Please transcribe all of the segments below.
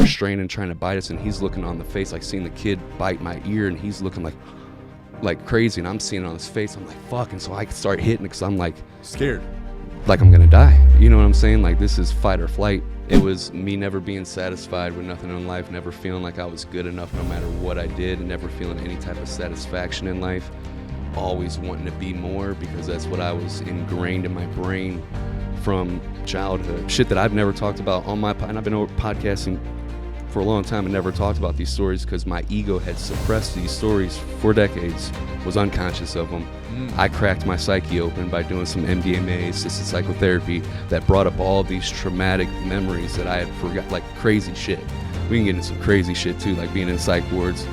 straining, trying to bite us, and he's looking on the face, like seeing the kid bite my ear, and he's looking like crazy, and I'm seeing it on his face. I'm like, fuck. And so I start hitting it because I'm like scared, like I'm gonna die. You know what I'm saying? Like, this is fight or flight. It was me never being satisfied with nothing in life, never feeling like I was good enough no matter what I did, and never feeling any type of satisfaction in life. Always wanting to be more, because that's what I was ingrained in my brain from childhood. Shit that I've never talked about on my and I've been podcasting for a long time and never talked about these stories because my ego had suppressed these stories for decades, was unconscious of them. I cracked my psyche open by doing some MDMA, assisted psychotherapy, that brought up all these traumatic memories that I had forgot, like crazy shit. We can get into some crazy shit too, like being in psych wards,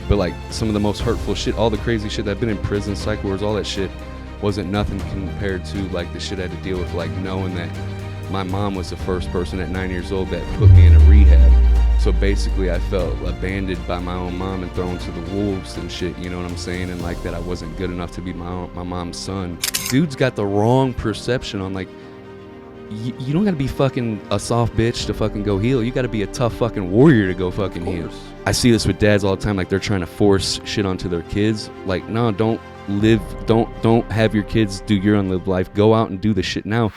but like some of the most hurtful shit, all the crazy shit that I've been in prison, psych wards, all that shit wasn't nothing compared to like the shit I had to deal with, like knowing that my mom was the first person at 9 years old that put me in a rehab. So basically I felt abandoned by my own mom and thrown to the wolves and shit, you know what I'm saying? And like that I wasn't good enough to be my mom's son. Dude's got the wrong perception on like, you don't gotta be fucking a soft bitch to fucking go heal. You gotta be a tough fucking warrior to go fucking heal. I see this with dads all the time, like they're trying to force shit onto their kids. Like, no, don't have your kids do your unlived life. Go out and do the shit now.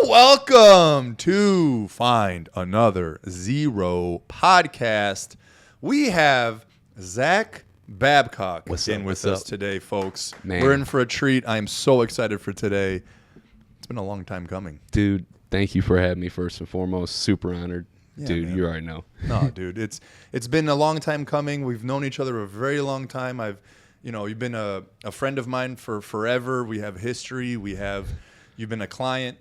Welcome to Find Another Zero podcast. We have Zach Babcock with us today, folks. Man. We're in for a treat. I am so excited for today. It's been a long time coming. Dude, thank you for having me first and foremost. Super honored. Yeah, dude, man. You already know. No, dude, it's been a long time coming. We've known each other a very long time. You've been a friend of mine for forever. We have history. You've been a client.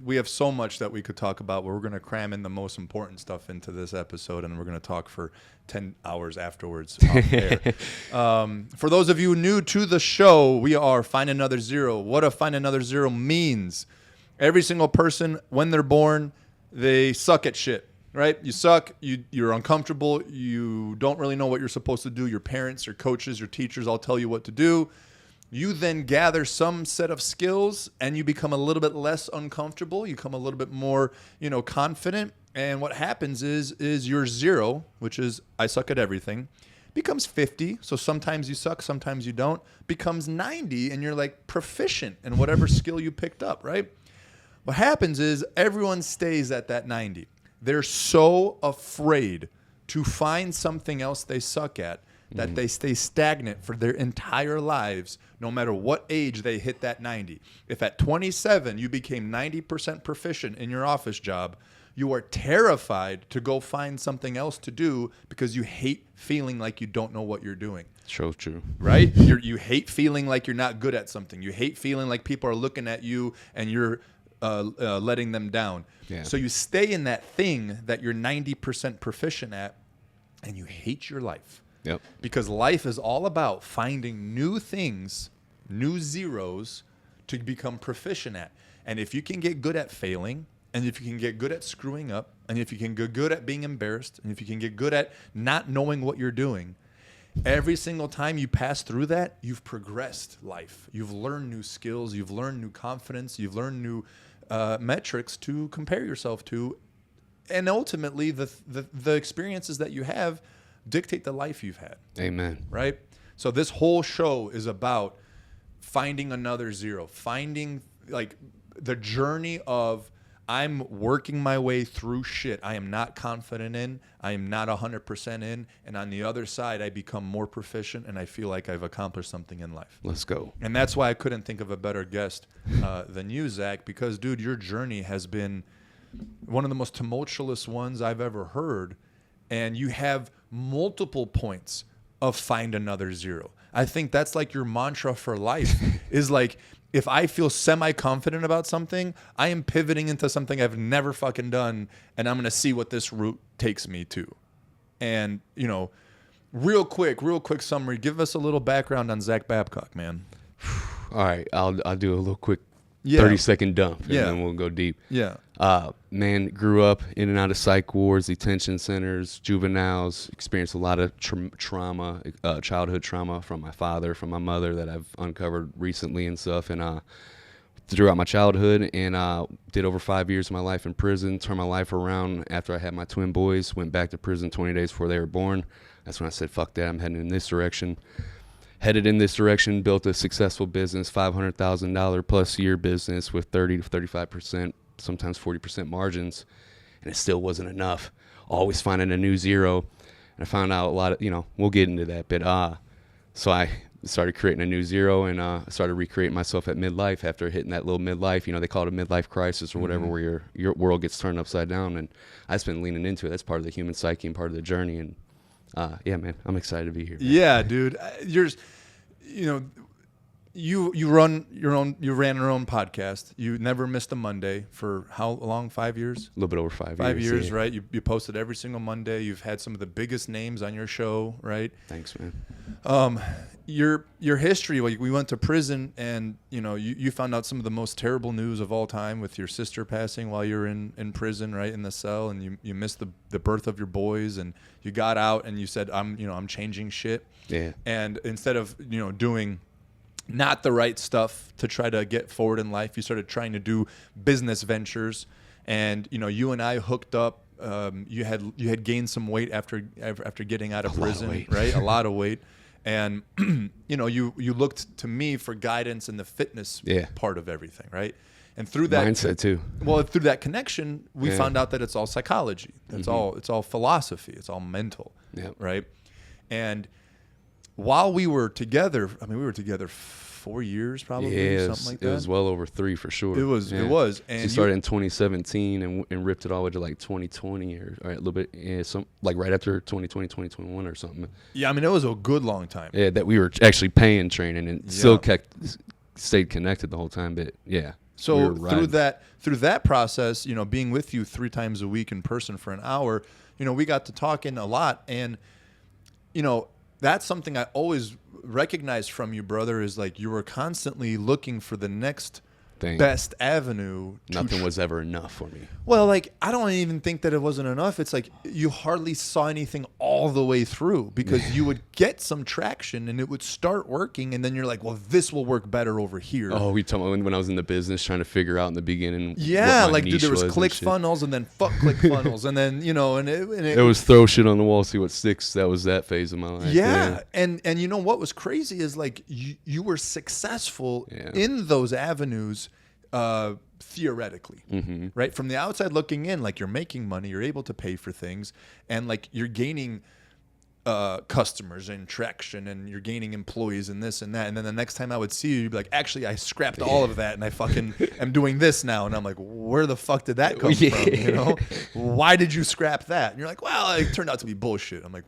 We have so much that we could talk about, but we're going to cram in the most important stuff into this episode, and we're going to talk for 10 hours afterwards off air. For those of you new to the show, we are Find Another Zero. What a Find Another Zero means. Every single person, when they're born, they suck at shit, right? You suck, you're uncomfortable, you don't really know what you're supposed to do. Your parents, your coaches, your teachers all tell you what to do. You then gather some set of skills and you become a little bit less uncomfortable. You become a little bit more, confident. And what happens is your zero, which is I suck at everything, becomes 50. So sometimes you suck, sometimes you don't. Becomes 90 and you're like proficient in whatever skill you picked up, right? What happens is everyone stays at that 90. They're so afraid to find something else they suck at that they stay stagnant for their entire lives, no matter what age they hit that 90. If at 27 you became 90% proficient in your office job, you are terrified to go find something else to do because you hate feeling like you don't know what you're doing. So true. Right? You hate feeling like you're not good at something. You hate feeling like people are looking at you and you're letting them down. Yeah. So you stay in that thing that you're 90% proficient at, and you hate your life. Yep. Because life is all about finding new things, new zeros to become proficient at. And if you can get good at failing, and if you can get good at screwing up, and if you can get good at being embarrassed, and if you can get good at not knowing what you're doing, every single time you pass through that, you've progressed life. You've learned new skills. You've learned new confidence. You've learned new metrics to compare yourself to. And ultimately, the experiences that you have dictate the life you've had. Amen. Right? So this whole show is about finding another zero, finding like the journey of I'm working my way through shit I am not confident in, I am not 100% in, and on the other side, I become more proficient and I feel like I've accomplished something in life. Let's go. And that's why I couldn't think of a better guest than you, Zach, because, dude, your journey has been one of the most tumultuous ones I've ever heard, and you have multiple points of find another zero. I think that's like your mantra for life is like, if I feel semi-confident about something, I am pivoting into something I've never fucking done, and I'm going to see what this route takes me to. And, real quick summary. Give us a little background on Zach Babcock, man. All right, I'll do a little quick 30-second dump, and then we'll go deep. Yeah. Man, grew up in and out of psych wards, detention centers, juveniles, experienced a lot of trauma, childhood trauma from my father, from my mother that I've uncovered recently and stuff. And throughout my childhood, and did over 5 years of my life in prison. Turned my life around after I had my twin boys. Went back to prison 20 days before they were born. That's when I said, fuck that, I'm heading in this direction. Headed in this direction, built a successful business, $500,000 plus year business with 30 to 35%, sometimes 40% margins, and it still wasn't enough. Always finding a new zero. And I found out a lot of, we'll get into that, but so I started creating a new zero, and started recreating myself at midlife after hitting that little midlife. They call it a midlife crisis or whatever, where your world gets turned upside down. And I've just been leaning into it. That's part of the human psyche and part of the journey. And yeah, man, I'm excited to be here. Man. Yeah, dude. You ran your own podcast. You never missed a Monday for how long? 5 years? A little bit over 5 years. 5 years, yeah. right? You posted every single Monday. You've had some of the biggest names on your show, right? Thanks, man. Your history, we went to prison, and you found out some of the most terrible news of all time with your sister passing while you're in prison, right, in the cell, and you missed the birth of your boys, and you got out and you said, I'm changing shit. Yeah. And instead of doing not the right stuff to try to get forward in life, you started trying to do business ventures, and you and I hooked up. You had gained some weight after getting out of prison, right? A lot of weight. And you looked to me for guidance in the fitness part of everything, right? And through that mindset too. Well, through that connection, we found out that it's all psychology. It's all philosophy. It's all mental, right? And while we were together, we were together 4 years probably, something like that. It was well over 3 for sure. It was. Yeah. It was. And she started in 2017 and ripped it all the way to like 2020 or a little bit, right after 2020, 2021 or something. Yeah, it was a good long time. Yeah, that we were actually paying training and still stayed connected the whole time. But yeah. So through that process, being with you 3 times a week in person for an hour, we got to talking a lot, and that's something I always recognized from you, brother, is like you were constantly looking for the next best avenue. Nothing was ever enough for me. Well, I don't even think that it wasn't enough. It's like you hardly saw anything all the way through, because you would get some traction and it would start working, and then you're like, well, this will work better over here. Oh, we talking about when I was in the business trying to figure out in the beginning. Yeah, dude, there was ClickFunnels and then fuck ClickFunnels, and then it was throw shit on the wall, see what sticks. That was that phase of my life. Yeah. And what was crazy is you were successful in those avenues. Theoretically, right? From the outside looking in, you're making money, you're able to pay for things, and you're gaining customers and traction, and you're gaining employees and this and that. And then the next time I would see you, you'd be like, actually, I scrapped all of that and I fucking am doing this now. And I'm like, where the fuck did that come from? Why did you scrap that? And you're like, well, it turned out to be bullshit. I'm like,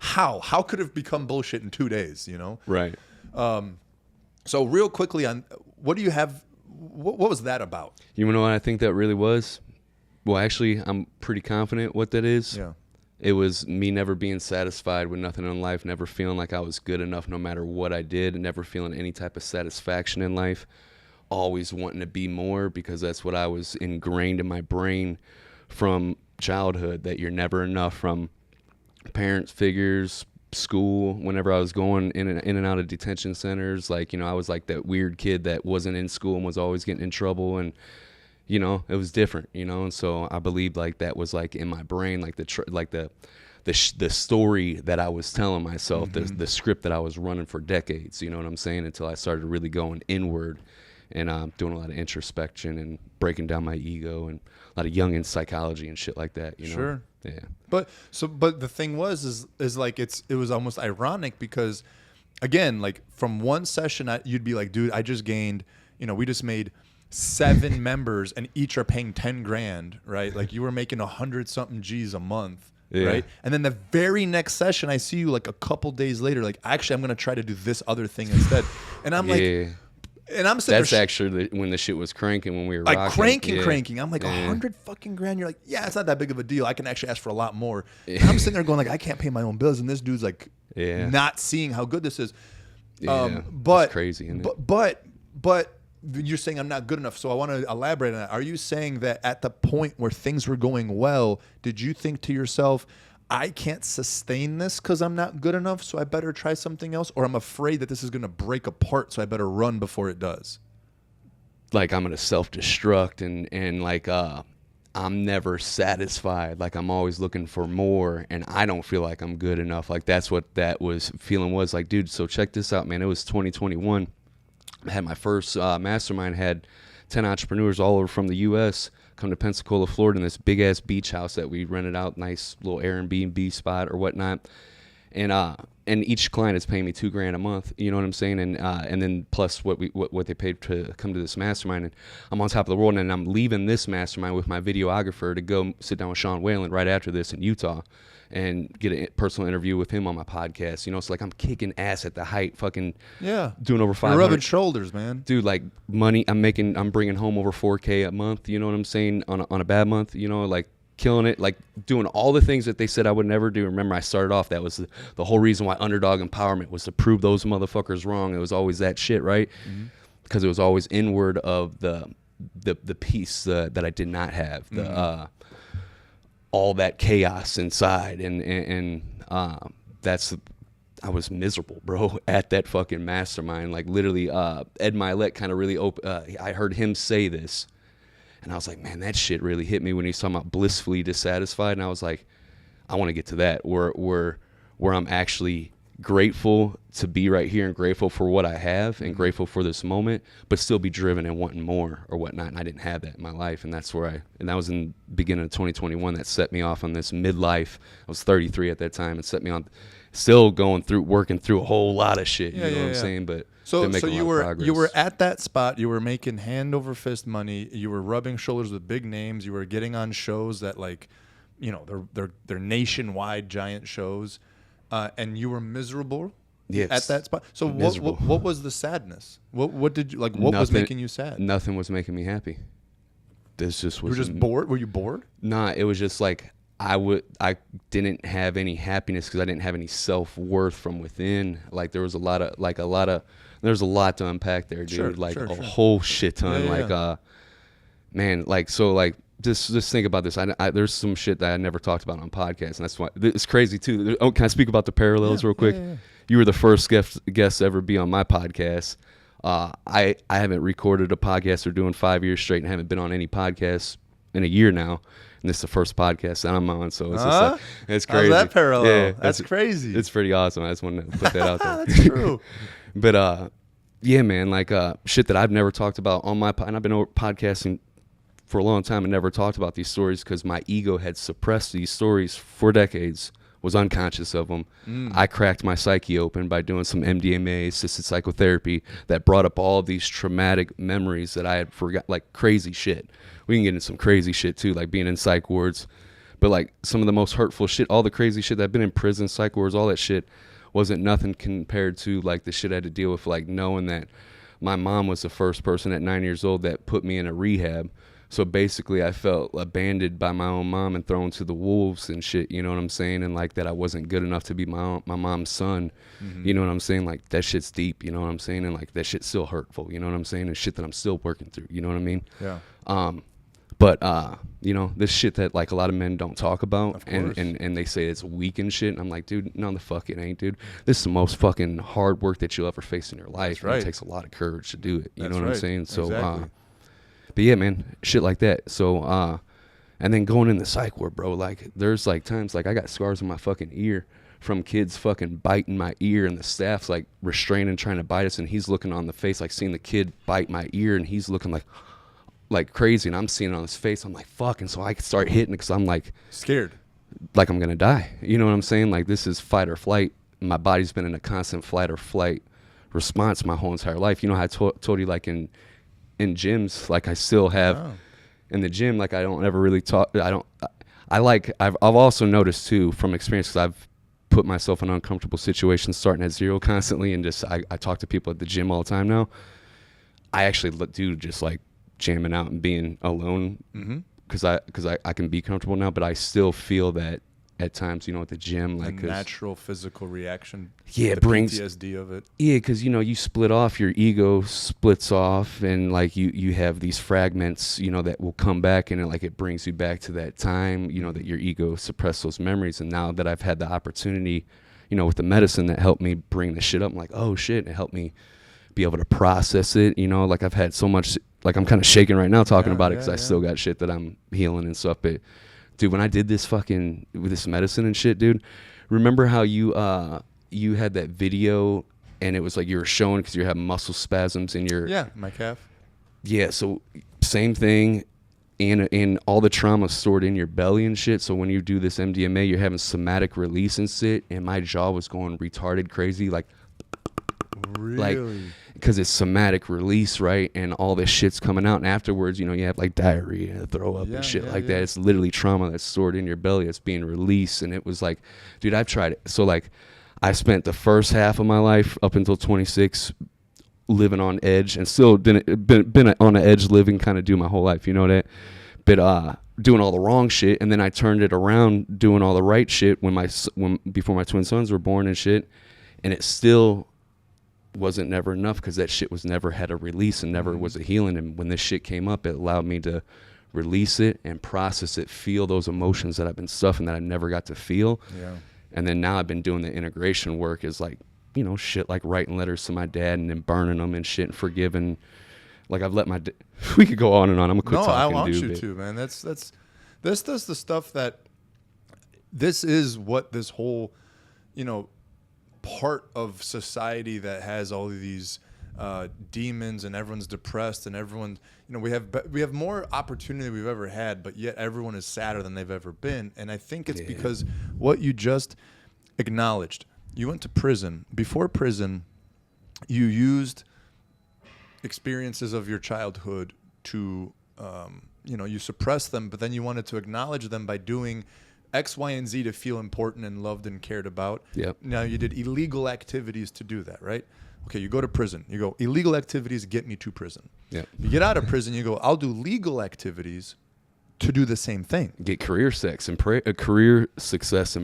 how could it have become bullshit in 2 days? Right. So real quickly on what do you have? What was that about? You know what I think that really was? Well, actually, I'm pretty confident what that is. Yeah. It was me never being satisfied with nothing in life, never feeling like I was good enough no matter what I did, and never feeling any type of satisfaction in life, always wanting to be more, because that's what I was ingrained in my brain from childhood, that you're never enough, from parent figures, school, whenever I was going in and out of detention centers. I was like that weird kid that wasn't in school and was always getting in trouble, and it was different, and so I believed that was in my brain, the story that I was telling myself, the script that I was running for decades, you know what I'm saying, until I started really going inward and doing a lot of introspection and breaking down my ego and a lot of Jungian psychology and shit like that, Sure. Yeah. But the thing was it was almost ironic, because again, from one session you'd be like, dude, I just gained, we just made 7 members and each are paying 10 grand, right? You were making 100 something G's a month. Yeah. Right. And then the very next session, I see you a couple days later, actually, I'm going to try to do this other thing instead. And I'm and I'm sitting that's actually when the shit was cranking, when we were cranking. I'm like, 100 fucking grand. You're like, yeah, it's not that big of a deal. I can actually ask for a lot more. And I'm sitting there going I can't pay my own bills, and this dude's not seeing how good this is. But it's crazy, isn't it? But you're saying I'm not good enough, so I want to elaborate on that. Are you saying that at the point where things were going well, did you think to yourself, I can't sustain this because I'm not good enough, so I better try something else? Or I'm afraid that this is going to break apart, so I better run before it does? like I'm gonna self-destruct and like I'm never satisfied. Like I'm always looking for more, and I don't feel like I'm good enough. Like that's what that was feeling was like, dude. So check this out, man. It was 2021. I had my first mastermind. Had 10 entrepreneurs all over from the U.S. come to Pensacola, Florida, in this big ass beach house that we rented out, nice little Airbnb spot or whatnot. And each client is paying me $2,000 a month. You know what I'm saying? And then plus what they paid to come to this mastermind. And I'm on top of the world, and I'm leaving this mastermind with my videographer to go sit down with Sean Whalen right after this in Utah, and get a personal interview with him on my podcast. You know, it's like I'm kicking ass at the height, fucking doing over 500. You're rubbing shoulders, man. Dude, like money, I'm bringing home over $4,000 a month. You know what I'm saying? On a bad month, you know, like killing it, like doing all the things that they said I would never do. Remember, I started off, that was the whole reason why underdog empowerment was to prove those motherfuckers wrong. It was always that shit, right? Because it was always inward of the piece that I did not have, all that chaos inside, and that's, I was miserable, bro, at that fucking mastermind. Like literally, Ed Milet kind of really I heard him say this, and I was like, man, that shit really hit me when he's talking about blissfully dissatisfied. And I was like, I want to get to that where I'm actually grateful to be right here and grateful for what I have and grateful for this moment, but still be driven and wanting more or whatnot. And I didn't have that in my life. And that's where and that was in the beginning of 2021 that set me off on this midlife. I was 33 at that time, and set me on still working through a whole lot of shit. You know what I'm saying? But so you were at that spot. You were making hand over fist money. You were rubbing shoulders with big names. You were getting on shows that, like, you know, they're nationwide giant shows, and you were miserable. Yes. At that spot. So what was the sadness? What did you like? What was making you sad? Nothing was making me happy. This just was. You were just bored. Were you bored? Nah, it was just like I didn't have any happiness because I didn't have any self-worth from within. Like there was a lot to unpack there, dude. Sure, whole shit ton. Man, like, so like just think about this. I there's some shit that I never talked about on podcasts, and that's why it's crazy too. Oh, can I speak about the parallels real quick? Yeah. You were the first guest to ever be on my podcast. I haven't recorded a podcast or doing 5 years straight, and haven't been on any podcasts in a year now. And this is the first podcast that I'm on, so it's just like, it's crazy. How's that parallel? Yeah, that's crazy. It's pretty awesome. I just wanted to put that out there. That's true. But yeah, man, like shit that I've never talked about on my and I've been podcasting for a long time and never talked about these stories because my ego had suppressed these stories for decades, was unconscious of them. I cracked my psyche open by doing some MDMA assisted psychotherapy that brought up all of these traumatic memories that I had forgot, like crazy shit. We can get into some crazy shit too, like being in psych wards, but like some of the most hurtful shit, all the crazy shit that I've been in prison, psych wards, all that shit wasn't nothing compared to like the shit I had to deal with, like knowing that my mom was the first person at 9 years old that put me in a rehab. So basically I felt abandoned by my own mom and thrown to the wolves and shit, you know what I'm saying? And like that I wasn't good enough to be my mom's son, you know what I'm saying? Like that shit's deep, you know what I'm saying? And like that shit's still hurtful, you know what I'm saying? And shit that I'm still working through, you know what I mean? Yeah. But you know, this shit that like a lot of men don't talk about, and they say it's weak and shit. And I'm like, dude, no, the fuck it ain't, dude. This is the most fucking hard work that you'll ever face in your life. Right. It takes a lot of courage to do it. You know what I'm saying? So, exactly. But yeah, man, shit like that. So, and then going in the psych ward, bro, like there's like times like I got scars on my fucking ear from kids fucking biting my ear, and the staff's like restraining, trying to bite us, and he's looking on the face, like seeing the kid bite my ear, and he's looking like crazy, and I'm seeing it on his face. I'm like, fuck. And so I could start hitting it because I'm like scared, like I'm gonna die. You know what I'm saying? Like this is fight or flight. My body's been in a constant flight or flight response my whole entire life. You know how I told you, like in gyms, like I still have in the gym, like I don't ever really talk. I've also noticed too from experience, because I've put myself in uncomfortable situations starting at zero constantly, and just I talk to people at the gym all the time now. I actually do just like jamming out and being alone because I can be comfortable now, but I still feel that at times, you know, at the gym, like a natural physical reaction. Yeah, it brings PTSD of it. Yeah, because you know, you split off, your ego splits off, and like you have these fragments, you know, that will come back, and it brings you back to that time, you know, that your ego suppressed those memories. And now that I've had the opportunity, you know, with the medicine that helped me bring the shit up, I'm like, oh shit, it helped me be able to process it. You know, like I've had so much like I'm kind of shaking right now talking about it because I yeah. still got shit that I'm healing and stuff. But dude, when I did this fucking with this medicine and shit, dude, remember how you had that video and it was like you were showing because you're having muscle spasms in your my calf. Yeah, so same thing. And all the trauma stored in your belly and shit. So when you do this MDMA, you're having somatic release and shit. And my jaw was going retarded crazy, like because it's somatic release, right? And all this shit's coming out. And afterwards, you know, you have like diarrhea, throw up and shit like that. It's literally trauma that's stored in your belly that's being released. And it was like, dude, I've tried it. So like, I spent the first half of my life up until 26 living on edge, and still been on the edge living kind of do my whole life, you know that, but doing all the wrong shit, and then I turned it around doing all the right shit before my twin sons were born and shit, and it still wasn't never enough because that shit was never had a release and never was a healing. And when this shit came up, it allowed me to release it and process it, feel those emotions that I've been stuffing that I never got to feel. And then now I've been doing the integration work, is like, you know, shit like writing letters to my dad and then burning them and shit and forgiving. Like I've let we could go on and on. I'm gonna quit talking, I want dude, you to, man. That's the stuff that, this is what this whole, you know, part of society that has all of these demons, and everyone's depressed, and everyone, you know, we have more opportunity than we've ever had, but yet everyone is sadder than they've ever been. And I think it's because what you just acknowledged. You went to prison. Before prison, you used experiences of your childhood to, you know, you suppressed them, but then you wanted to acknowledge them by doing X, Y, and Z to feel important and loved and cared about. Yep. Now you did illegal activities to do that, right? Okay, you go to prison. You go, illegal activities get me to prison. Yep. You get out of prison, you go, I'll do legal activities to do the same thing. Get career success and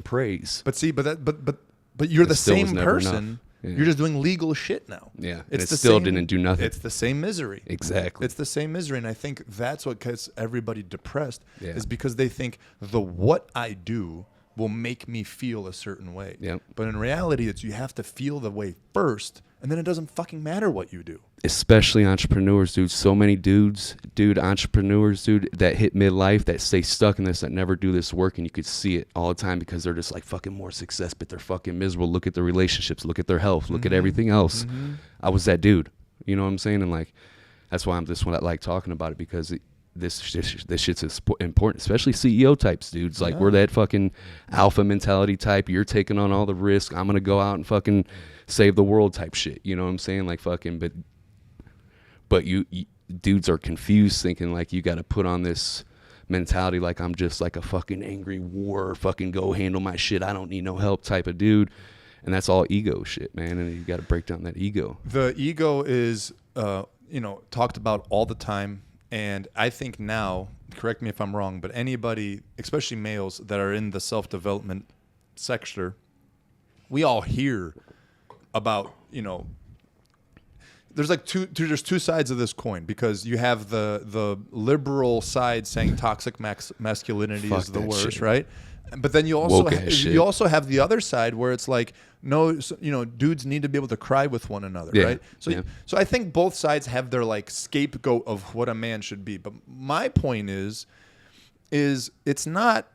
praise. But see, but you're the same person. Yeah. You're just doing legal shit now. Yeah, and it still didn't do nothing. It's the same misery. Exactly. It's the same misery, and I think that's what gets everybody depressed, Yeah. is because they think the what I do will make me feel a certain way. Yep. But in reality, it's you have to feel the way first, and then it doesn't fucking matter what you do. Especially entrepreneurs, dude. So many entrepreneurs, that hit midlife, that stay stuck in this, that never do this work, and you could see it all the time because they're just like fucking more success, but they're fucking miserable. Look at their relationships, look at their health, look at everything else. I was that dude. You know what I'm saying? And like, that's why I'm this one. I like talking about it, because this shit's important, especially CEO types, dudes. Like, we're that fucking alpha mentality type. You're taking on all the risk. I'm gonna go out and fucking save the world type shit. You know what I'm saying? Like fucking, but you dudes are confused, thinking like you got to put on this mentality like I'm just like a fucking angry war, fucking go handle my shit, I don't need no help type of dude. And that's all ego shit, man. And you got to break down that ego. The ego is, you know, talked about all the time. And I think now, correct me if I'm wrong, but anybody, especially males that are in the self-development sector, we all hear about, you know, there's two sides of this coin, because you have the liberal side saying toxic masculinity is the worst, shit. Right? But then you also have the other side where it's like, no, you know, dudes need to be able to cry with one another, right? So I think both sides have their like scapegoat of what a man should be. But my point is it's not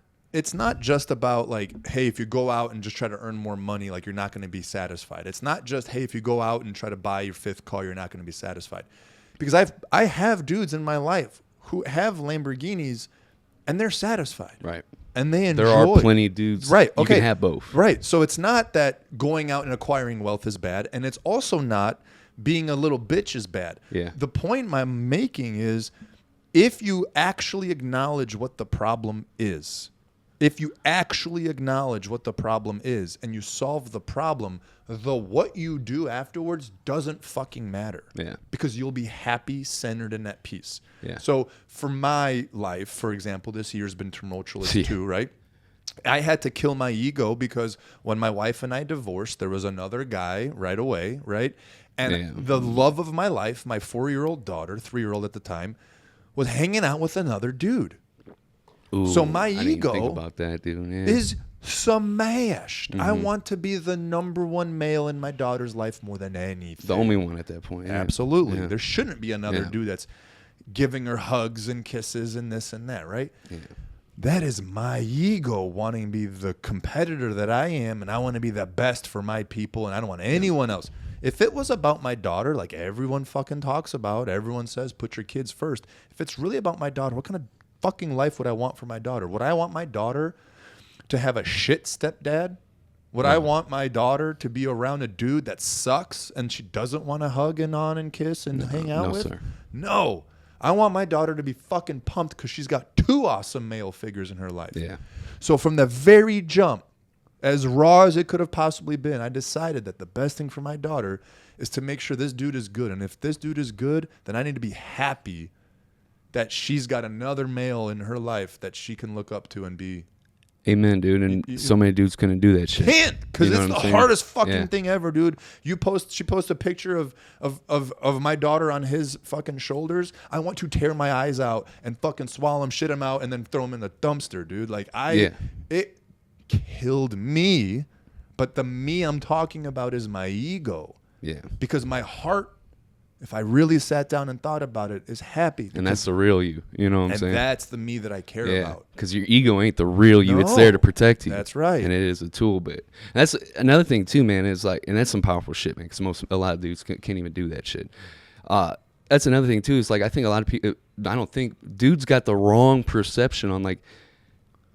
just about like, hey, if you go out and just try to earn more money, like you're not going to be satisfied. It's not just, hey, if you go out and try to buy your fifth car, you're not going to be satisfied. Because I have dudes in my life who have Lamborghinis and they're satisfied. Right. And they enjoy. There are plenty of dudes. Right. Okay. You can have both. Right. So it's not that going out and acquiring wealth is bad, and it's also not being a little bitch is bad. Yeah. The point I'm making is, if you actually acknowledge what the problem is, and you solve the problem, what you do afterwards doesn't fucking matter. Yeah. Because you'll be happy, centered, and at peace. Yeah. So for my life, for example, this year's been tumultuous too, right? I had to kill my ego because when my wife and I divorced, there was another guy right away, right? And the love of my life, my 4-year-old daughter, 3-year-old at the time, was hanging out with another dude. Ooh, so my ego is smashed. Mm-hmm. I want to be the number one male in my daughter's life more than anything. The only one at that point. Yeah. Absolutely. Yeah. There shouldn't be another dude that's giving her hugs and kisses and this and that, right? Yeah. That is my ego wanting to be the competitor that I am, and I want to be the best for my people, and I don't want anyone else. If it was about my daughter, like everyone fucking talks about, everyone says put your kids first. If it's really about my daughter, what kind of fucking life would I want for my daughter? Would I want my daughter to have a shit stepdad? Would I want my daughter to be around a dude that sucks and she doesn't want to hug and on and kiss and hang out with? Sir. No. I want my daughter to be fucking pumped because she's got 2 awesome male figures in her life. Yeah. So from the very jump, as raw as it could have possibly been, I decided that the best thing for my daughter is to make sure this dude is good. And if this dude is good, then I need to be happy that she's got another male in her life that she can look up to and be. Amen, dude. And so many dudes couldn't do that shit. Can't, because it's the hardest fucking thing ever, dude. She posts a picture of my daughter on his fucking shoulders. I want to tear my eyes out and fucking swallow them, shit them out, and then throw them in the dumpster, dude. Like it killed me, but the me I'm talking about is my ego. Yeah. Because my heart, if I really sat down and thought about it, is happy. And that's the real you. You know what I'm saying? And that's the me that I care about. Because your ego ain't the real you. No, it's there to protect you. That's right. And it is a tool. But that's another thing too, man, is like, and that's some powerful shit, man, because a lot of dudes can't even do that shit. That's another thing too, is like, I think a lot of people, I don't think, dudes got the wrong perception on like,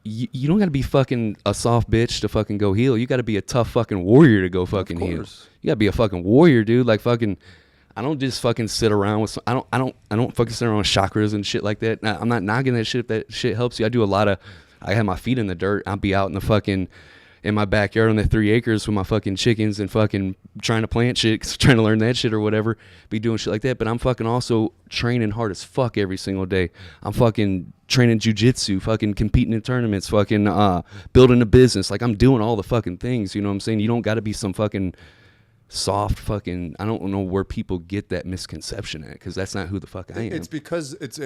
you don't got to be fucking a soft bitch to fucking go heal. You got to be a tough fucking warrior to go fucking heal. You got to be a fucking warrior, dude. Like fucking, I don't just fucking sit around with. I don't fucking sit around with chakras and shit like that. I'm not knocking that shit if that shit helps you. I do a lot of. I have my feet in the dirt. I'll be out in the fucking in my backyard on the 3 acres with my fucking chickens and fucking trying to plant shit, trying to learn that shit or whatever. Be doing shit like that. But I'm fucking also training hard as fuck every single day. I'm fucking training jujitsu, fucking competing in tournaments, fucking building a business. Like I'm doing all the fucking things. You know what I'm saying? You don't got to be some fucking soft fucking. I don't know where people get that misconception at, because that's not who the fuck I am. It's because it's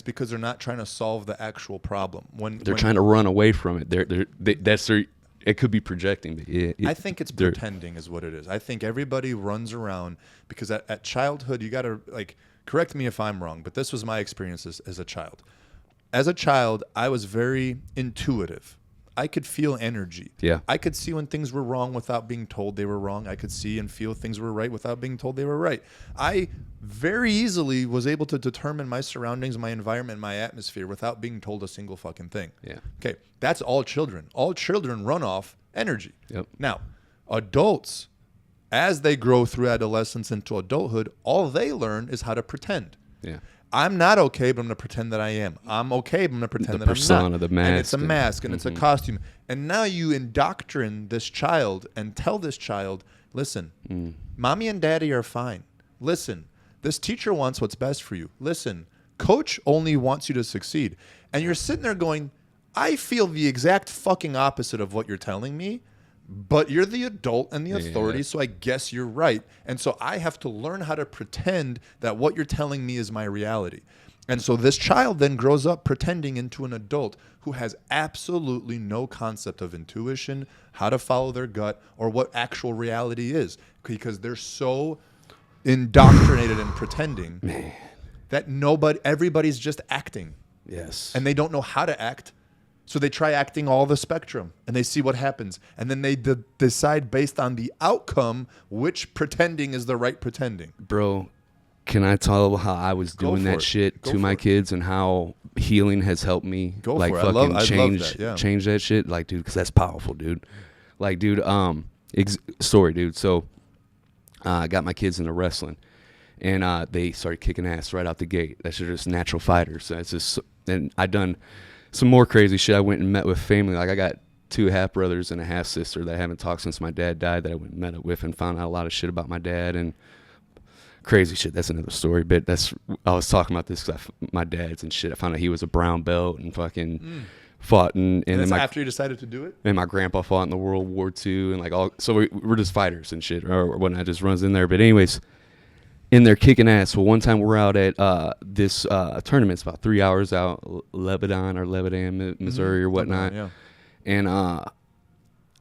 because they're not trying to solve the actual problem. When they're trying to run away from it. That's their. It could be projecting, but I think it's pretending is what it is. I think everybody runs around because at childhood, you got to, like, correct me if I'm wrong, but this was my experience as a child. As a child, I was very intuitive. I could feel energy. Yeah. I could see when things were wrong without being told they were wrong. I could see and feel things were right without being told they were right. I very easily was able to determine my surroundings, my environment, my atmosphere without being told a single fucking thing. Yeah. Okay. That's all children. All children run off energy. Yep. Now, adults, as they grow through adolescence into adulthood, all they learn is how to pretend. Yeah. I'm not okay, but I'm going to pretend that I am. I'm okay, but I'm going to pretend that I'm not. The persona, the mask. And it's a mask, and it's a costume. And now you indoctrinate this child and tell this child, listen, mommy and daddy are fine. Listen, this teacher wants what's best for you. Listen, coach only wants you to succeed. And you're sitting there going, I feel the exact fucking opposite of what you're telling me, but you're the adult and the authority, so I guess you're right. And so I have to learn how to pretend that what you're telling me is my reality. And so this child then grows up pretending into an adult who has absolutely no concept of intuition, how to follow their gut, or what actual reality is, because they're so indoctrinated in pretending that everybody's just acting. Yes. And they don't know how to act. So they try acting all the spectrum, and they see what happens. And then they decide based on the outcome which pretending is the right pretending. Bro, can I tell how I was doing that shit to my kids and how healing has helped me? Go like for it. fucking I change love that, yeah. change that shit. Like, dude, because that's powerful, dude. Like, dude, story, dude. So I got my kids into wrestling, and they started kicking ass right out the gate. That's just natural fighters. So it's just, and I done some more crazy shit. I went and met with family. Like, I got 2 half brothers and a half sister that I haven't talked since my dad died, that I went and met up with and found out a lot of shit about my dad and crazy shit. That's another story. But I was talking about this because my dad's and shit. I found out he was a brown belt and fucking fought and that's then after you decided to do it? And my grandpa fought in the World War II and like all. So we're just fighters and shit. Or when I just runs in there. But anyways, in there kicking ass. Well, one time we're out at this tournament. It's about 3 hours out, Lebanon, Missouri or whatnot. Yeah. And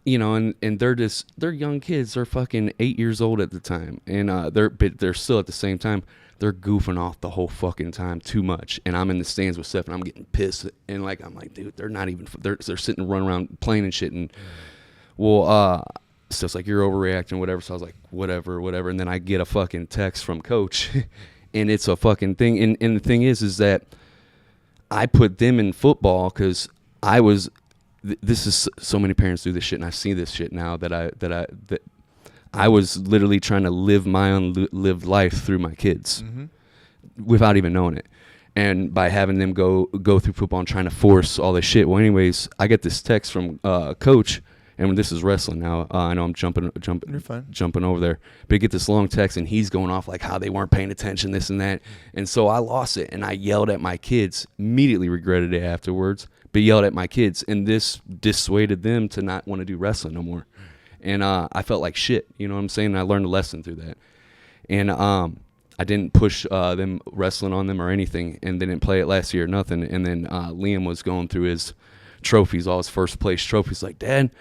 you know, and they're young kids. They're fucking 8 years old at the time, and they're still at the same time. they're goofing off the whole fucking time too much. And I'm in the stands with Steph, and I'm getting pissed. And like, I'm like, dude, they're not even, they're sitting and running around playing and shit. And Steph's like, you're overreacting, whatever. So I was like, whatever. And then I get a fucking text from coach, and it's a fucking thing. And the thing is that I put them in football because I was, this is, so many parents do this shit, and I see this shit now that I was literally trying to live my own lived life through my kids without even knowing it. And by having them go through football and trying to force all this shit. Well, anyways, I get this text from coach, and this is wrestling now. I know I'm jumping over there. But I get this long text, and he's going off like how they weren't paying attention, this and that. And so I lost it, and I yelled at my kids. Immediately regretted it afterwards, but yelled at my kids. And this dissuaded them to not want to do wrestling no more. And I felt like shit, you know what I'm saying? I learned a lesson through that. And I didn't push them wrestling on them or anything, and they didn't play it last year, nothing. And then Liam was going through his trophies, all his first place trophies, like, Dad,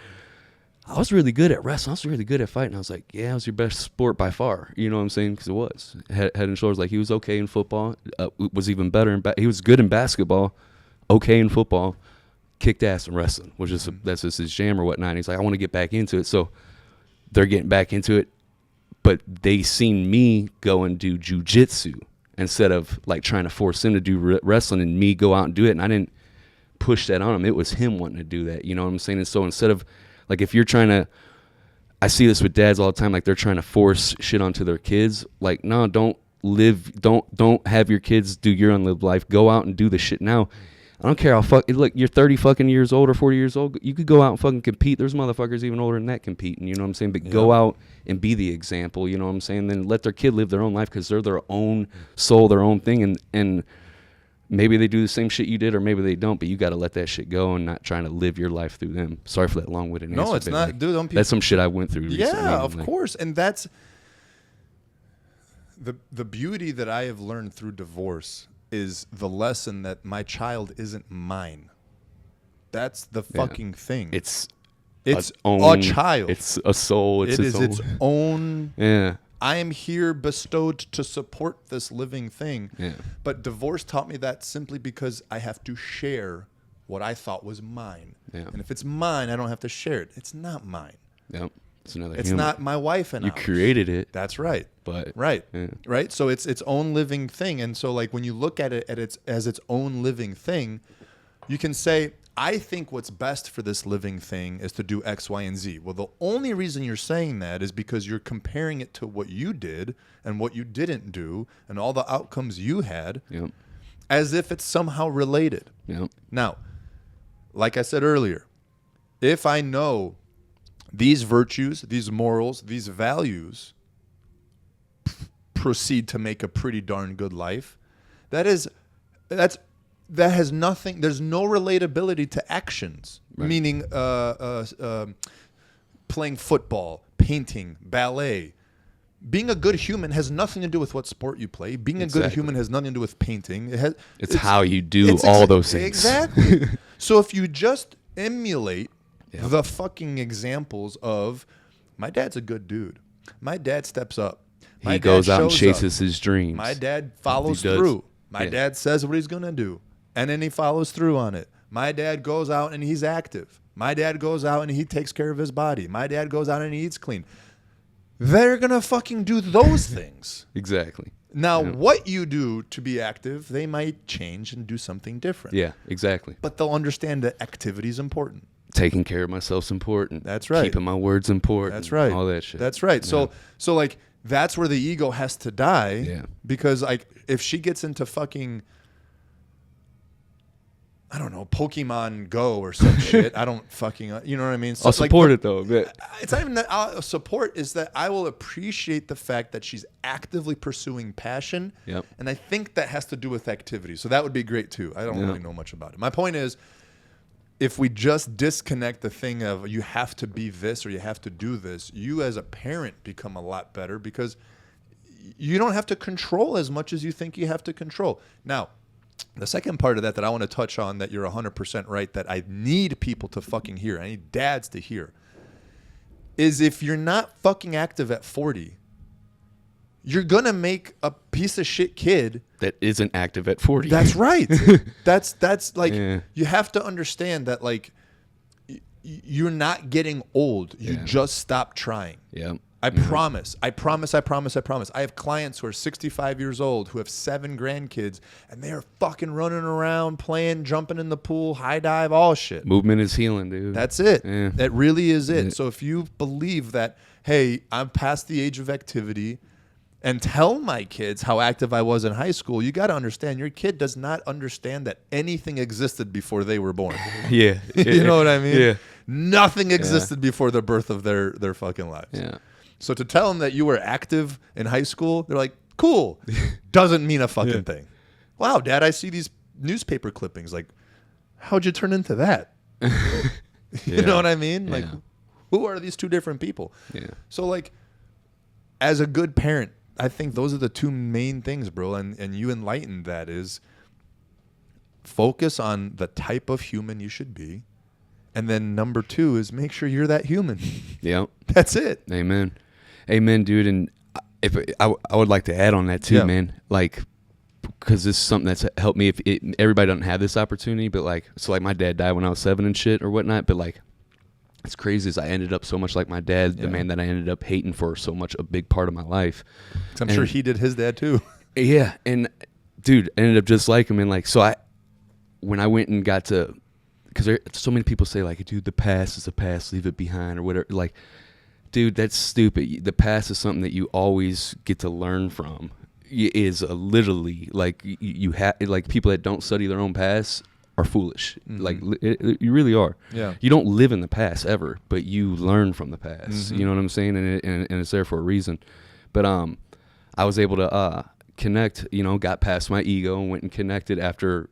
I was really good at wrestling. I was really good at fighting. I was like, yeah, it was your best sport by far. You know what I'm saying? Because it was. Head and shoulders. Like, he was okay in football. Was even better he was good in basketball, okay in football. Kicked ass in wrestling, which is that's just his jam or whatnot. And he's like, I want to get back into it. So they're getting back into it, but they seen me go and do jujitsu instead of like trying to force him to do wrestling and me go out and do it. And I didn't push that on him. It was him wanting to do that. You know what I'm saying? And so instead of like, if you're trying to, I see this with dads all the time, like they're trying to force shit onto their kids. Like, no, don't have your kids do your unlived life. Go out and do the shit now. I don't care how look, you're 30 fucking years old or 40 years old. You could go out and fucking compete. There's motherfuckers even older than that competing, you know what I'm saying? But go out and be the example, you know what I'm saying? Then let their kid live their own life because they're their own soul, their own thing. And maybe they do the same shit you did or maybe they don't, but you got to let that shit go and not trying to live your life through them. Sorry for that long-winded answer. No, it's not. Like, dude, that's some shit I went through recently. Yeah, of course. And that's the beauty that I have learned through divorce is the lesson that my child isn't mine. That's the fucking thing. It's a child. It's a soul. It is its own. Yeah. I am here bestowed to support this living thing. Yeah. But divorce taught me that simply because I have to share what I thought was mine. Yeah. And if it's mine, I don't have to share it. It's not mine. Yep. It's another. It's not my wife and you created it. That's right. But right. Yeah. Right. So it's its own living thing. And so like when you look at it as its own living thing, you can say, I think what's best for this living thing is to do X, Y, and Z. Well, the only reason you're saying that is because you're comparing it to what you did and what you didn't do and all the outcomes you had as if it's somehow related. Yep. Now, like I said earlier, if I know these virtues, these morals, these values proceed to make a pretty darn good life, that has nothing, there's no relatability to actions, right. Meaning playing football, painting, ballet. Being a good human has nothing to do with what sport you play. Being a good human has nothing to do with painting. It's how you do all those things. Exactly. So if you just emulate the fucking examples of, my dad's a good dude. My dad steps up. He goes out and chases his dreams. My dad follows through. My dad says what he's going to do. And then he follows through on it. My dad goes out and he's active. My dad goes out and he takes care of his body. My dad goes out and he eats clean. They're going to fucking do those things. Exactly. Now, what you do to be active, they might change and do something different. Yeah, exactly. But they'll understand that activity is important. Taking care of myself's important. That's right. Keeping my words important. That's right. All that shit. That's right. So like, that's where the ego has to die. Yeah. Because like, if she gets into fucking, I don't know, Pokemon Go or some shit, I don't fucking, you know what I mean? So I'll support it though. It's not even that I'll support, is that I will appreciate the fact that she's actively pursuing passion. Yep. And I think that has to do with activity. So that would be great too. I don't really know much about it. My point is, if we just disconnect the thing of you have to be this or you have to do this, you as a parent become a lot better because you don't have to control as much as you think you have to control. Now, the second part of that I want to touch on, that you're 100% right, that I need people to fucking hear, I need dads to hear, is if you're not fucking active at 40, you're going to make a piece of shit kid that isn't active at 40. That's right. That's like, you have to understand that, like, you're not getting old. You just stop trying. Yeah. I promise. I promise. I have clients who are 65 years old who have 7 grandkids, and they are fucking running around, playing, jumping in the pool, high dive, all shit. Movement is healing, dude. That's it. Yeah. That really is it. Yeah. So if you believe that, hey, I'm past the age of activity, and tell my kids how active I was in high school, you got to understand your kid does not understand that anything existed before they were born. Yeah. You know what I mean? Yeah. Nothing existed before the birth of their fucking lives. Yeah. So to tell them that you were active in high school, they're like, cool. Doesn't mean a fucking thing. Wow, Dad, I see these newspaper clippings. Like, how'd you turn into that? You know what I mean? Like, who are these two different people? Yeah. So, like, as a good parent, I think those are the 2 main things, bro. And you enlightened that is focus on the type of human you should be. And then number 2 is make sure you're that human. Yeah. That's it. Amen, dude. And if I would like to add on that too, man. Like, because this is something that's helped me. Everybody doesn't have this opportunity, but like, so like my dad died when I was 7 and shit or whatnot. But like, it's crazy is I ended up so much like my dad, the man that I ended up hating for so much, a big part of my life. I'm sure he did his dad too. Yeah, and dude, I ended up just like him. And like, so when I went and got to, because so many people say like, dude, the past is the past, leave it behind or whatever. Like, dude, that's stupid. The past is something that you always get to learn from. It is literally like you have like people that don't study their own past are foolish. Like you really are. Yeah. You don't live in the past ever, but you learn from the past. You know what I'm saying? And it's there for a reason. But I was able to connect. You know, got past my ego and went and connected after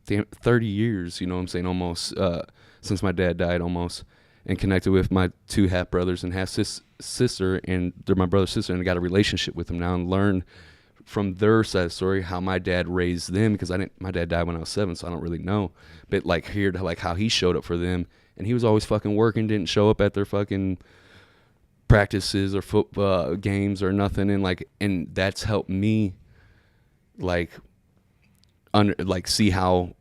30 years. You know what I'm saying? Almost since my dad died, almost. And connected with my 2 half brothers and half sister, and they're my brother sister, and I got a relationship with them now and learned from their side of the story how my dad raised them, because my dad died when I was 7, so I don't really know, but like hear like how he showed up for them, and he was always fucking working, didn't show up at their fucking practices or football games or nothing, and that's helped me like see how.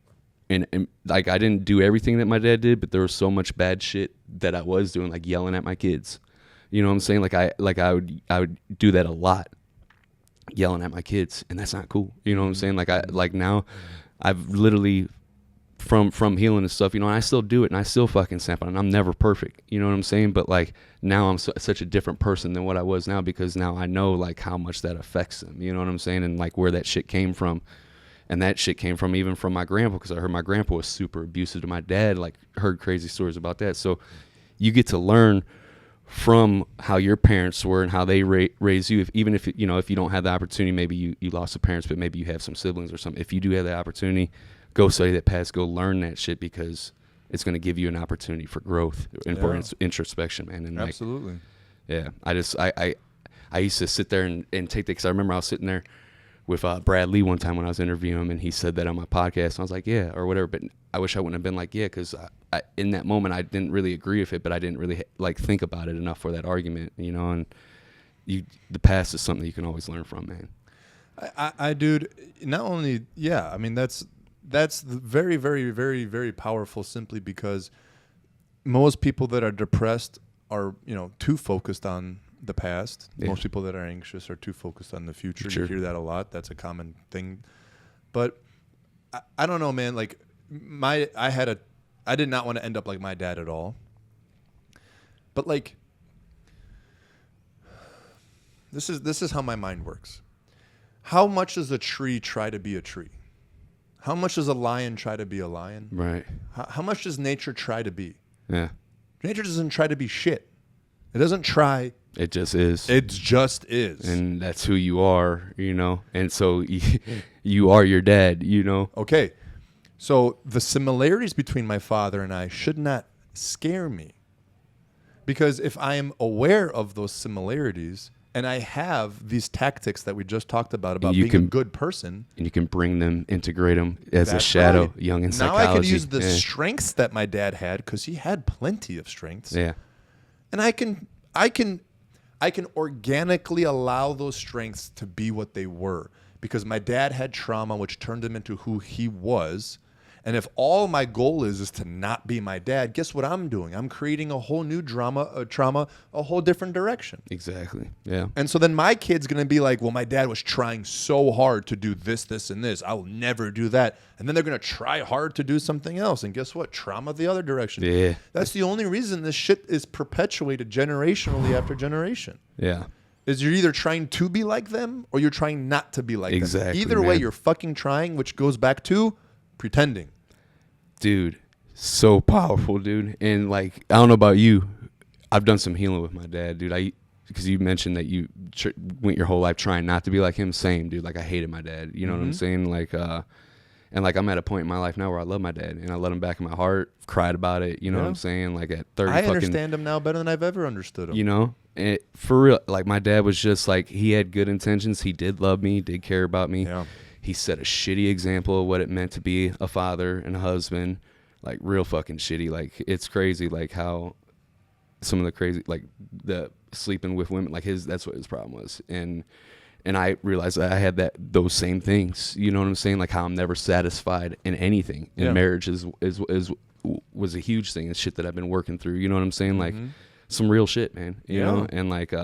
And like I didn't do everything that my dad did, but there was so much bad shit that I was doing, like yelling at my kids. You know what I'm saying? Like I would do that a lot, yelling at my kids, and that's not cool. You know what I'm saying? Like now, I've literally from healing and stuff. You know, and I still do it, and I still fucking snap on it. And I'm never perfect. You know what I'm saying? But like now, I'm such a different person than what I was now, because now I know like how much that affects them. You know what I'm saying? And like where that shit came from. And that shit came from even from my grandpa, because I heard my grandpa was super abusive to my dad, like heard crazy stories about that. So you get to learn from how your parents were and how they raised you. Even if you don't have the opportunity, maybe you lost a parents, but maybe you have some siblings or something. If you do have the opportunity, go study that past, go learn that shit, because it's going to give you an opportunity for growth and for introspection, man. And absolutely. Like, yeah, I used to sit there and take that, because I remember I was sitting there with Brad Lee one time when I was interviewing him, and he said that on my podcast, and I was like, yeah, or whatever, but I wish I wouldn't have been like, yeah, because I in that moment, I didn't really agree with it, but I didn't really like think about it enough for that argument, you know, and the past is something you can always learn from, man. I dude, not only, yeah, I mean, that's very, very, very, very powerful, simply because most people that are depressed are, too focused on the past. Yeah. Most people that are anxious are too focused on the future. Sure. You hear that a lot. That's a common thing. But I don't know, man. Like I did not want to end up like my dad at all. But like, this is how my mind works. How much does a tree try to be a tree? How much does a lion try to be a lion? Right. How much does nature try to be? Yeah. Nature doesn't try to be shit. It doesn't try. It just is. It just is. And that's who you are, And so you are your dad, Okay. So the similarities between my father and I should not scare me. Because if I am aware of those similarities and I have these tactics that we just talked about being a good person. And you can bring them, integrate them as a shadow, right. Young in psychology. Now I can use the strengths that my dad had, because he had plenty of strengths. Yeah. And I can I can organically allow those strengths to be what they were because my dad had trauma, which turned him into who he was. And if all my goal is to not be my dad, guess what I'm doing? I'm creating a whole new trauma, a whole different direction. Exactly. Yeah. And so then my kid's going to be like, well, my dad was trying so hard to do this, this, and this. I will never do that. And then they're going to try hard to do something else. And guess what? Trauma the other direction. Yeah. That's the only reason this shit is perpetuated generationally after generation. Yeah. Is you're either trying to be like them or you're trying not to be like them. Exactly. Either way, man. you're fucking trying, which goes back to pretending. Dude, so powerful, dude. And like, I don't know about you, I've done some healing with my dad, dude. Because you mentioned that you went your whole life trying not to be like him. Same, dude. Like, I hated my dad. You know what I'm saying? Like, and like, I'm at a point in my life now where I love my dad and I let him back in my heart. Cried about it. You know what I'm saying? Like at 30. I understand him now better than I've ever understood him. You know, and for real. Like, my dad was just like, he had good intentions. He did love me. Did care about me. Yeah. He set a shitty example of what it meant to be a father and a husband, like real fucking shitty. Like, it's crazy, like how some of the crazy, like the sleeping with women, like that's what his problem was. And I realized that I had those same things. You know what I'm saying? Like how I'm never satisfied in anything. And marriage was a huge thing. It's shit that I've been working through. You know what I'm saying? Like some real shit, man. You know, and like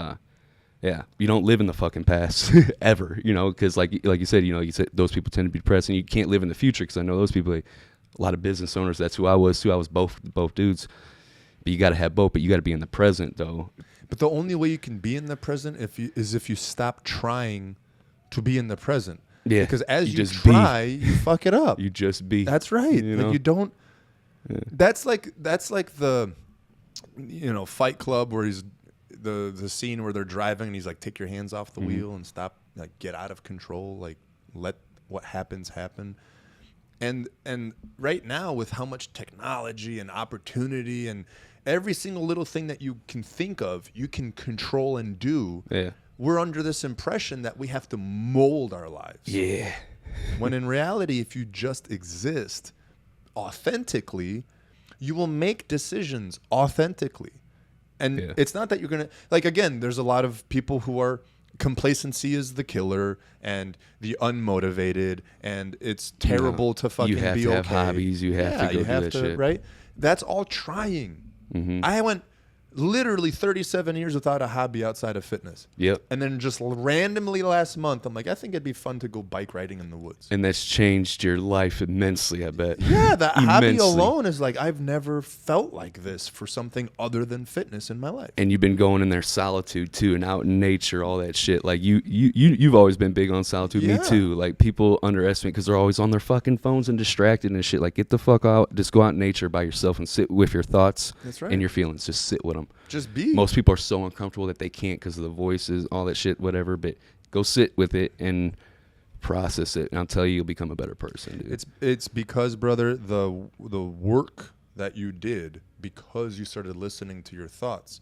yeah, you don't live in the fucking past ever, you know, because like you said, those people tend to be depressed, and you can't live in the future because I know those people, like, a lot of business owners. That's who I was too. I was both dudes, but you got to have both. But you got to be in the present though. But the only way you can be in the present is if you stop trying to be in the present. Yeah, because as you just try, you fuck it up. You just be. That's right. You know? Like you don't. Yeah. That's like the, Fight Club where he's. The scene where they're driving and he's like, take your hands off the wheel and stop, like, get out of control, like, let what happens happen. And right now, with how much technology and opportunity and every single little thing that you can think of, you can control and do. Yeah. We're under this impression that we have to mold our lives. Yeah. When in reality, if you just exist authentically, you will make decisions authentically. And it's not that you're going to, like, again, there's a lot of people who are, complacency is the killer and the unmotivated, and it's terrible to fucking be okay. You have to have hobbies. You have to go do that shit. Right? That's all trying. I went literally 37 years without a hobby outside of fitness. Yep. And then just randomly last month, I'm like, I think it'd be fun to go bike riding in the woods. And that's changed your life immensely, I bet. Yeah, the hobby alone is like, I've never felt like this for something other than fitness in my life. And you've been going in their solitude too, and out in nature, all that shit. Like you've always been big on solitude. Me too. Like, people underestimate because they're always on their fucking phones and distracted and shit. Like, get the fuck out. Just go out in nature by yourself and sit with your thoughts and your feelings. Just sit with them. Just be. Most people are so uncomfortable that they can't because of the voices, all that shit, whatever. But go sit with it and process it, and I'll tell you, you'll become a better person, dude. It's because, brother, the work that you did because you started listening to your thoughts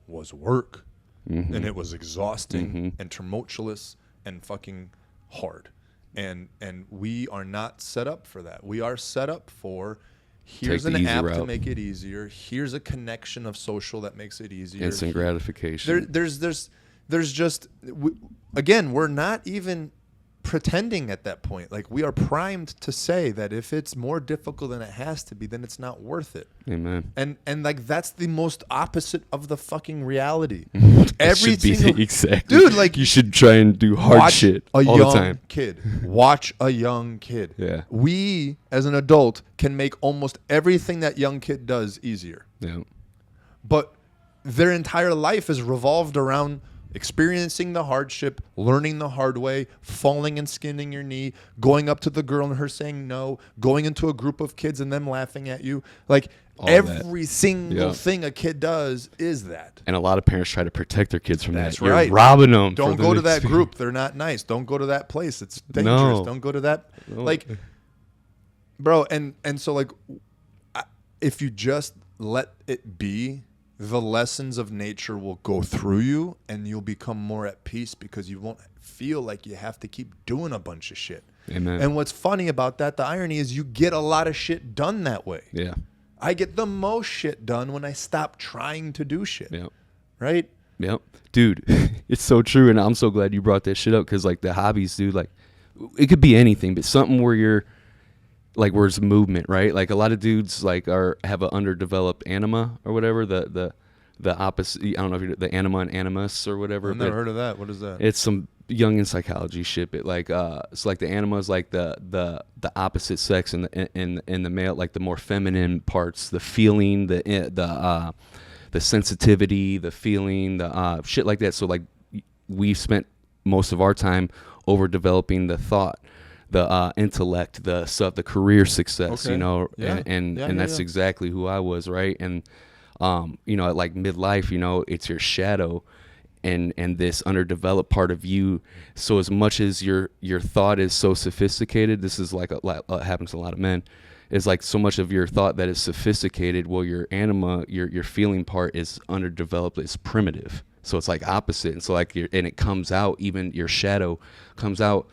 was work, and it was exhausting and tumultuous and fucking hard, and we are not set up for that. We are set up for. Here's an app to make it easier. Here's a connection of social that makes it easier. Instant gratification. There's just, again, we're not even pretending at that point. Like, we are primed to say that if it's more difficult than it has to be, then it's not worth it. Amen. And like, that's the most opposite of the fucking reality. Exactly. Dude, like, you should try and do hard shit all the time. Watch a young kid. Yeah. We, as an adult, can make almost everything that young kid does easier. Yeah. But their entire life is revolved around experiencing the hardship, learning the hard way, falling and skinning your knee, going up to the girl and her saying no, going into a group of kids and them laughing at you. Like, every single thing a kid does is that. And a lot of parents try to protect their kids from that. That's right. You're robbing them. Don't go to that group. They're not nice. Don't go to that place. It's dangerous. No. Don't go to that. No. Like, bro, and so, like, if you just let it be, the lessons of nature will go through you and you'll become more at peace because you won't feel like you have to keep doing a bunch of shit. Amen. And what's funny about that, the irony is you get a lot of shit done that way. Yeah. I get the most shit done when I stop trying to do shit. Yeah. Right? Yep. Dude, it's so true. And I'm so glad you brought that shit up because, like, the hobbies, dude, like, it could be anything, but something where you're, like, where it's movement, right? Like, a lot of dudes, like, have an underdeveloped anima or whatever, the opposite. I don't know if you're the anima and animus or whatever. I've never heard of that. What is that? It's some Jungian psychology shit. But, like, it's like the anima is like the opposite sex in the male, like the more feminine parts, the feeling, the sensitivity, the feeling, the shit like that. So, like, we've spent most of our time over developing the thought, the intellect, the career success, Okay. you know, Yeah. and Yeah, that's yeah. exactly who I was, right? And you know, at like midlife, you know, it's your shadow and this underdeveloped part of you. So as much as your thought is so sophisticated, this is like happens to a lot of men. Is like so much of your thought that is sophisticated. Well, your anima, your feeling part is underdeveloped. It's primitive. So it's like opposite. And so like and it comes out. Even your shadow comes out,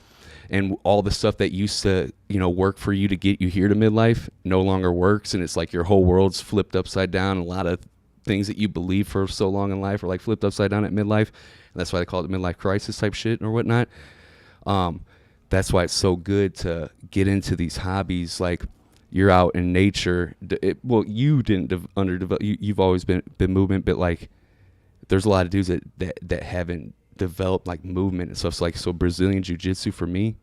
and all the stuff that used to, you know, work for you to get you here to midlife no longer works. And it's like your whole world's flipped upside down. A lot of things that you believe for so long in life are like flipped upside down at midlife. And that's why they call it the midlife crisis type shit or whatnot. That's why it's so good to get into these hobbies. Like, you're out in nature. Well, you didn't underdevelop. You've always been movement, but like, there's a lot of dudes that haven't developed like movement and stuff. So like, so Brazilian jiu-jitsu for me,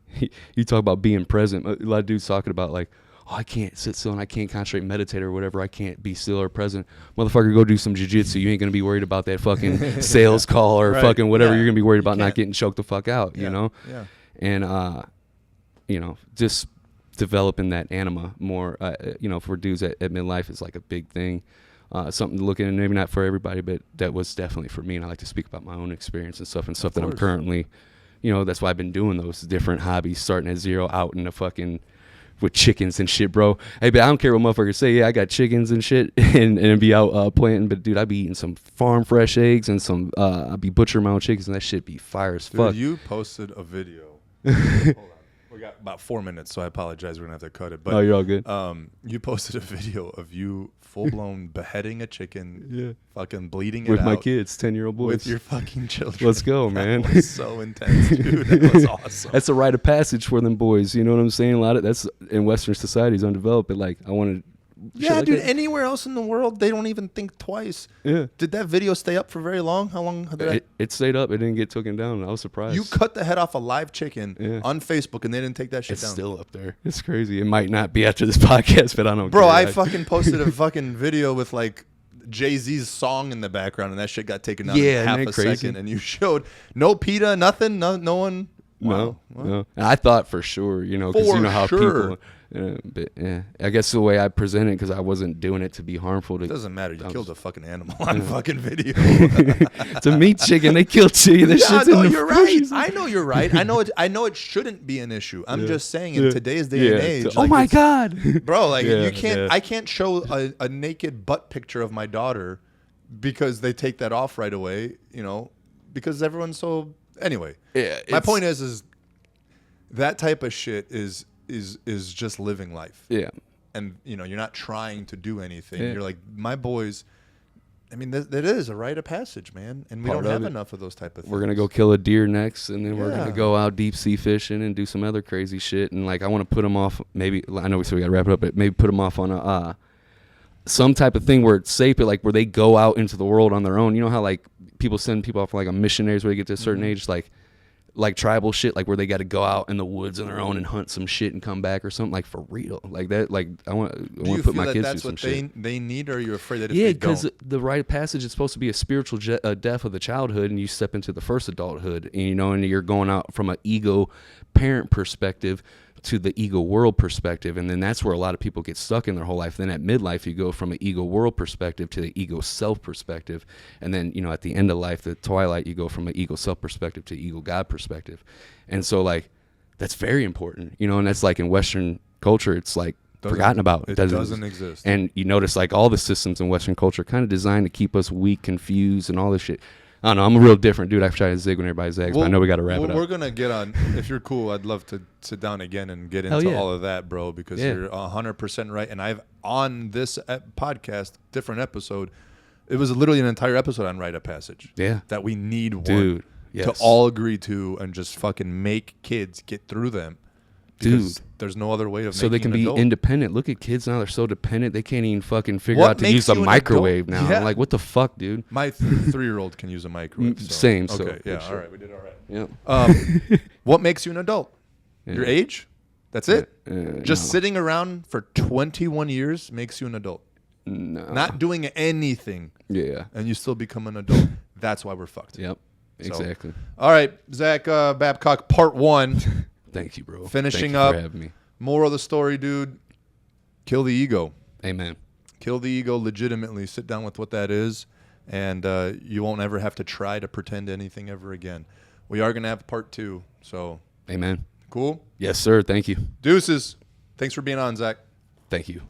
you talk about being present. A lot of dudes talking about like, oh, I can't sit still and I can't concentrate, meditate or whatever. I can't be still or present. Motherfucker, go do some jiu-jitsu. You ain't gonna be worried about that fucking sales call or Right. fucking whatever. Yeah. You're gonna be worried about You not can't. getting choked the fuck out. Yeah. You know. Yeah. And you know, just developing that anima more, you know, for dudes at midlife is like a big thing. Something to look at, and maybe not for everybody, but that was definitely for me. And I like to speak about my own experience and stuff that I'm currently, you know, that's why I've been doing those different hobbies, starting at zero, out in the fucking with chickens and shit, bro. Hey, but I don't care what motherfuckers say. Yeah, I got chickens and shit, and be out planting. But dude, I be eating some farm fresh eggs and some. I be butchering my own chickens, and that shit be fire as fuck. Dude, you posted a video. Hold on. We got about 4 minutes, so I apologize. We're gonna have to cut it. But Oh, you're all good. you posted a video of you full blown beheading a chicken, Yeah. fucking bleeding With it my out kids, 10-year-old boys. with your fucking children. Let's go, man. That was so intense, dude. That was awesome. That's a rite of passage for them boys. You know what I'm saying? A lot of that's in Western societies undeveloped. But like, I wanted. Yeah, like dude. that. Anywhere else in the world, they don't even think twice. Yeah. Did that video stay up for very long? How long did that? It stayed up. It didn't get taken down. I was surprised. You cut the head off a live chicken Yeah. on Facebook, and they didn't take that shit It's down. still up there. It's crazy. It might not be after this podcast, but I don't. Bro, care. I fucking posted a fucking video with like Jay-Z's song in the background, and that shit got taken down Yeah, in half isn't a that crazy? second. And you showed no PETA, nothing, no one. No, Wow. no. And I thought for sure, you know, because you For know how sure. people. But yeah, I guess the way I present it, because I wasn't doing it to be harmful to. It doesn't matter. You killed a fucking animal on fucking video. It's a meat chicken. They kill chicken. That Yeah, shit's no, in the you're right. groceries. I know you're right. I know it shouldn't be an issue. I'm just saying in Yeah. today's day and Yeah. age. Oh like, my it's- god, Bro, like Yeah, you can't. yeah. I can't show a naked butt picture of my daughter because they take that off right away. You know, because everyone's so. Anyway, Yeah, my it's- point is that type of shit is just living life. Yeah. And you know, you're not trying to do anything. Yeah. You're like, my boys. I mean, that is a rite of passage, man. And we Part don't of have it. enough of those type of things. We're gonna go kill a deer next, and then we're Yeah. gonna go out deep sea fishing and do some other crazy shit. And like, I want to put them off. Maybe I know we said we gotta wrap it up, but maybe put them off on a some type of thing where it's safe, but like where they go out into the world on their own. You know how like people send people off like on missionaries where they get to a certain age, like tribal shit, like where they got to go out in the woods on their own and hunt some shit and come back or something, like for real, like that. Like I want Do to you put feel my that kids that's through what some shit. they need, or are you afraid that if Yeah, they because don't? the rite of passage is supposed to be a spiritual death of the childhood, and you step into the first adulthood, and you know, and you're going out from an ego parent perspective to the ego world perspective, and then that's where a lot of people get stuck in their whole life. Then at midlife, you go from an ego world perspective to the ego self perspective, and then you know, at the end of life, the twilight, you go from an ego self perspective to ego God perspective, and so like that's very important, you know, and that's like in Western culture, it's like forgotten about. It doesn't exist. And you notice like all the systems in Western culture kind of designed to keep us weak, confused, and all this shit. I don't know. I'm a real different dude. I try to zig when everybody zags, but I know we got to wrap it up. We're gonna get on. If you're cool, I'd love to sit down again and get Hell into yeah. all of that, bro. Because Yeah. you're 100% right. And I've on this podcast, different episode, It was literally an entire episode on rite of passage. Yeah. That we need one Dude, yes. to all agree to and just fucking make kids get through them. Because there's no other way of so making they can an be adult. independent. Look at kids now; they're so dependent they can't even fucking figure What out to makes use a you an microwave adult? now. Yeah. I'm like, what the fuck, dude? My 3-year-old can use a microwave. So. Same. Okay, So yeah, for all sure. right, we did all right. Yeah. What makes you an adult? Yeah. Your age? That's it? Just no. sitting around for 21 years makes you an adult. No. Not doing anything, Yeah. and you still become an adult. That's why we're fucked. Yep. Exactly. All right, Zach Babcock, part 1. Thank you, bro. Finishing Thank you up. for having me. Moral of the story, dude. Kill the ego. Amen. Kill the ego legitimately. Sit down with what that is, and you won't ever have to try to pretend anything ever again. We are going to have part 2, so Amen. cool? Yes, sir. Thank you. Deuces. Thanks for being on, Zach. Thank you.